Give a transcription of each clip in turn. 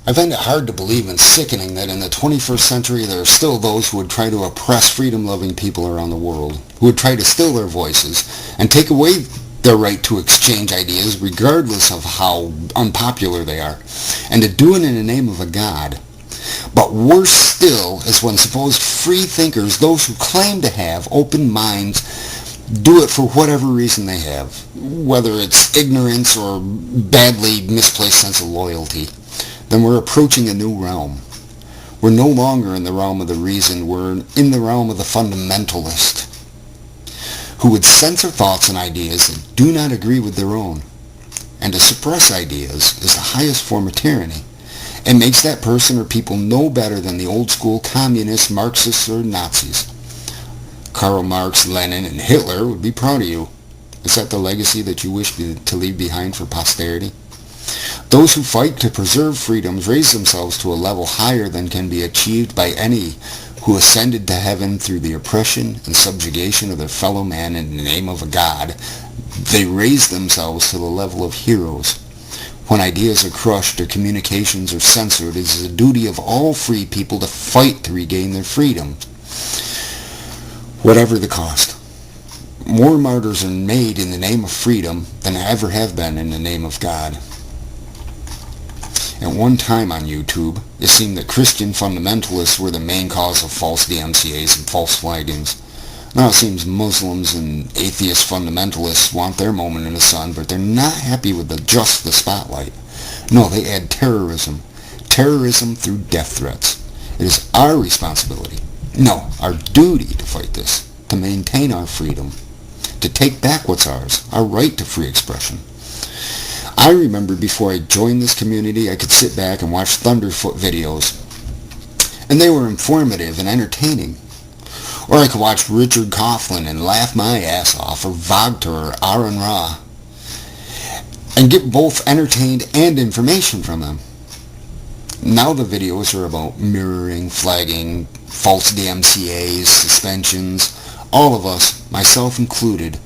I find it hard to believe and sickening that in the 21st century there are still those who would try to oppress freedom-loving people around the world, who would try to still their voices and take away their right to exchange ideas regardless of how unpopular they are, and to do it in the name of a god. But worse still is when supposed free thinkers, those who claim to have open minds, do it for whatever reason they have, whether it's ignorance or badly misplaced sense of loyalty. Then we're approaching a new realm. We're no longer in the realm of the reason, we're in the realm of the fundamentalist, who would censor thoughts and ideas that do not agree with their own. And to suppress ideas is the highest form of tyranny. It makes that person or people no better than the old school communists, Marxists, or Nazis. Karl Marx, Lenin, and Hitler would be proud of you. Is that the legacy that you wish to leave behind for posterity? Those who fight to preserve freedoms raise themselves to a level higher than can be achieved by any who ascended to heaven through the oppression and subjugation of their fellow man in the name of a god. They raise themselves to the level of heroes. When ideas are crushed or communications are censored, it is the duty of all free people to fight to regain their freedom, whatever the cost. More martyrs are made in the name of freedom than ever have been in the name of God. At one time on YouTube, it seemed that Christian fundamentalists were the main cause of false DMCAs and false flaggings. Now it seems Muslims and atheist fundamentalists want their moment in the sun, but they're not happy with just the spotlight. No, they add terrorism. Terrorism through death threats. It is our responsibility, no, our duty to fight this, to maintain our freedom, to take back what's ours, our right to free expression. I remember before I joined this community, I could sit back and watch Thunderfoot videos, and they were informative and entertaining. Or I could watch Richard Coughlin and laugh my ass off, or Wagner or Aaron Ra, and get both entertained and information from them. Now the videos are about mirroring, flagging, false DMCAs, suspensions. All of us, myself included,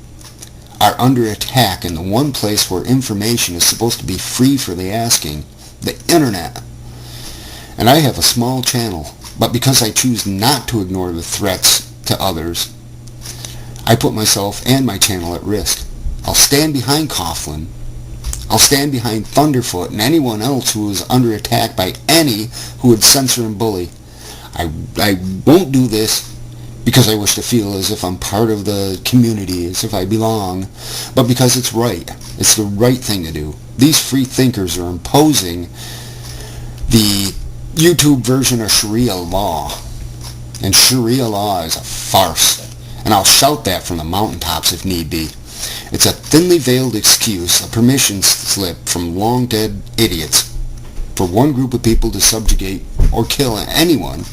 are under attack in the one place where information is supposed to be free for the asking, the internet. And I have a small channel, but because I choose not to ignore the threats to others, I put myself and my channel at risk. I'll stand behind Coughlin. I'll stand behind Thunderfoot and anyone else who is under attack by any who would censor and bully. I won't do this because I wish to feel as if I'm part of the community, as if I belong, but because it's right. It's the right thing to do. These free thinkers are imposing the YouTube version of Sharia law, and Sharia law is a farce, and I'll shout that from the mountaintops if need be. It's a thinly veiled excuse, a permission slip from long-dead idiots for one group of people to subjugate or kill anyone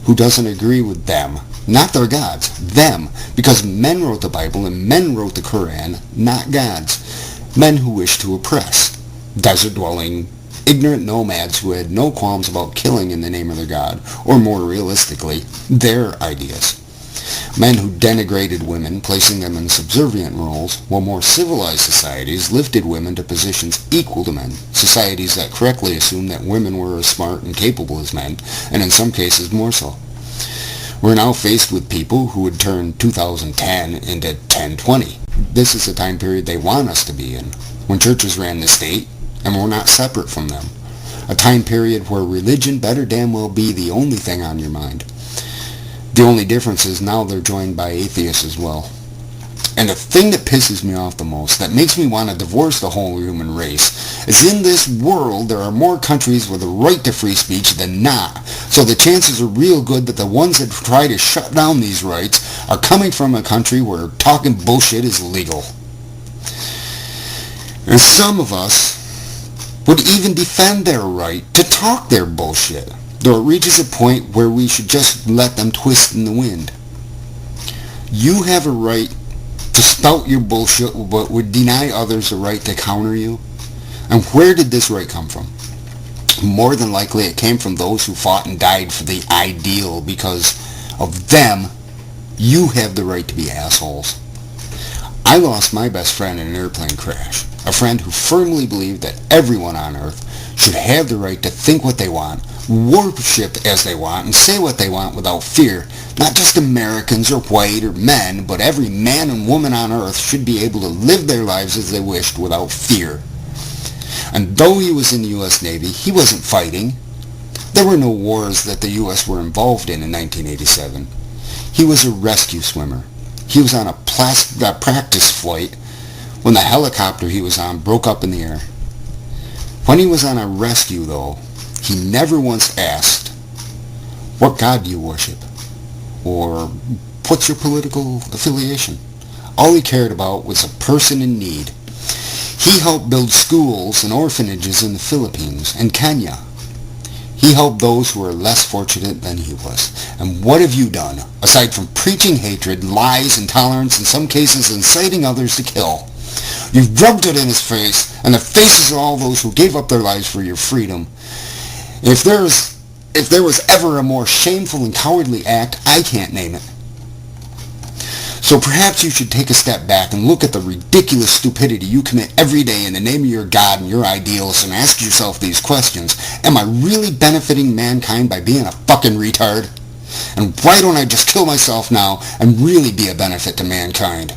who doesn't agree with them. Not their gods, them, because men wrote the Bible and men wrote the Quran, not gods. Men who wish to oppress, desert-dwelling, ignorant nomads who had no qualms about killing in the name of their God, or more realistically, their ideas. Men who denigrated women, placing them in subservient roles, while more civilized societies lifted women to positions equal to men, societies that correctly assumed that women were as smart and capable as men, and in some cases more so. We're now faced with people who would turn 2010 into 1020. This is the time period they want us to be in, when churches ran the state, and we're not separate from them. A time period where religion better damn well be the only thing on your mind. The only difference is now they're joined by atheists as well. And the thing that pisses me off the most, that makes me want to divorce the whole human race, is in this world there are more countries with a right to free speech than not. So the chances are real good that the ones that try to shut down these rights are coming from a country where talking bullshit is legal. And some of us would even defend their right to talk their bullshit, though it reaches a point where we should just let them twist in the wind. You have a right to spout your bullshit but would deny others the right to counter you? And where did this right come from? More than likely it came from those who fought and died for the ideal. Because of them, you have the right to be assholes. I lost my best friend in an airplane crash, a friend who firmly believed that everyone on Earth should have the right to think what they want, worship as they want, and say what they want without fear. Not just Americans or white or men, but every man and woman on Earth should be able to live their lives as they wished without fear. And though he was in the U.S. Navy, he wasn't fighting. There were no wars that the U.S. were involved in 1987. He was a rescue swimmer. He was on a practice flight when the helicopter he was on broke up in the air. When he was on a rescue, though, he never once asked, "What God do you worship?" or "What's your political affiliation?" All he cared about was a person in need. He helped build schools and orphanages in the Philippines and Kenya. He helped those who were less fortunate than he was. And what have you done, aside from preaching hatred, lies, intolerance, in some cases inciting others to kill? You've rubbed it in his face, and the faces of all those who gave up their lives for your freedom. If there was ever a more shameful and cowardly act, I can't name it. So perhaps you should take a step back and look at the ridiculous stupidity you commit every day in the name of your God and your ideals and ask yourself these questions. Am I really benefiting mankind by being a fucking retard? And why don't I just kill myself now and really be a benefit to mankind?